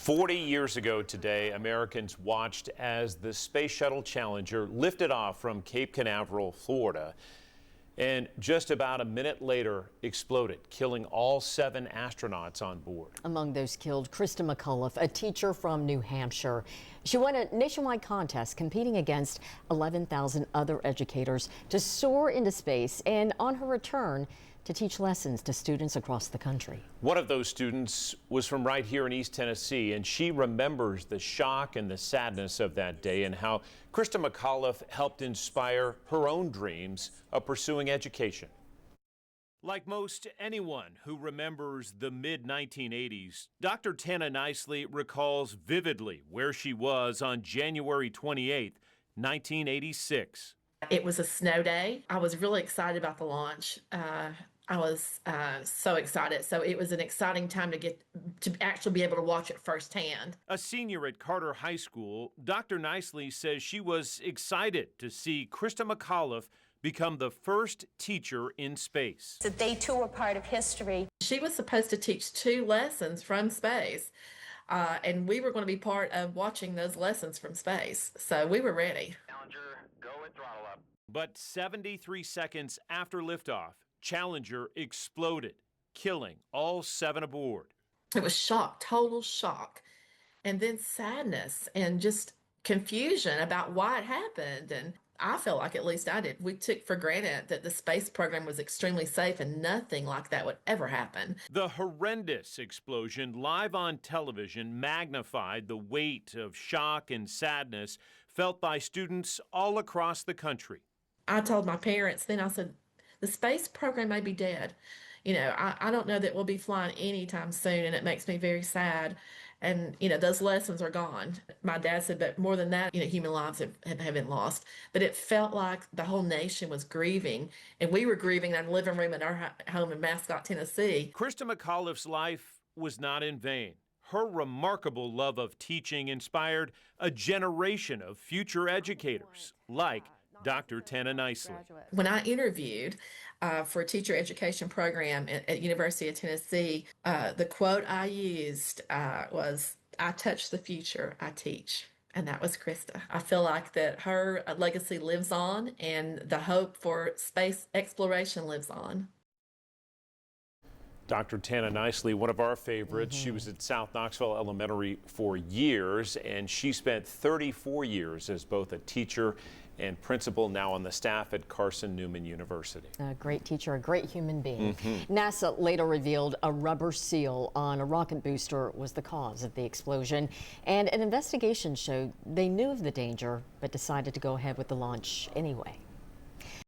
40 years ago today, Americans watched as the Space Shuttle Challenger lifted off from Cape Canaveral, Florida, and just about a minute later exploded, killing all 7 astronauts on board. Among those killed, Christa McAuliffe, a teacher from New Hampshire. She won a nationwide contest competing against 11,000 other educators to soar into space, and on her return, to teach lessons to students across the country. One of those students was from right here in East Tennessee, and she remembers the shock and the sadness of that day and how Christa McAuliffe helped inspire her own dreams of pursuing education. Like most anyone who remembers the mid-1980s, Dr. Tana Nicely recalls vividly where she was on January 28, 1986. It was a snow day. I was really excited about the launch. I was so excited. So it was an exciting time to actually be able to watch it firsthand. A senior at Carter High School, Dr. Nicely says she was excited to see Christa McAuliffe become the first teacher in space. That they too were part of history. She was supposed to teach 2 lessons from space, and we were going to be part of watching those lessons from space. So we were ready. Challenger, go and throttle up. But 73 seconds after liftoff, Challenger exploded, killing all 7 aboard. It was shock, total shock, and then sadness and just confusion about why it happened. And I felt like, at least I did, we took for granted that the space program was extremely safe and nothing like that would ever happen. The horrendous explosion live on television magnified the weight of shock and sadness felt by students all across the country. I told my parents then, I said, the space program may be dead. You know, I don't know that we'll be flying anytime soon, and it makes me very sad. And, you know, those lessons are gone. My dad said, but more than that, you know, human lives have been lost. But it felt like the whole nation was grieving, and we were grieving in our living room at our home in Mascot, Tennessee. Christa McAuliffe's life was not in vain. Her remarkable love of teaching inspired a generation of future educators, like Dr. Tana Nicely. When I interviewed for a teacher education program at University of Tennessee, the quote I used was, "I touch the future, I teach." And that was Christa. I feel like that her legacy lives on, and the hope for space exploration lives on. Dr. Tana Nicely, one of our favorites. She was at South Knoxville Elementary for years, and she spent 34 years as both a teacher and principal, now on the staff at Carson Newman University. A great teacher, a great human being. NASA later revealed a rubber seal on a rocket booster was the cause of the explosion, and an investigation showed they knew of the danger but decided to go ahead with the launch anyway.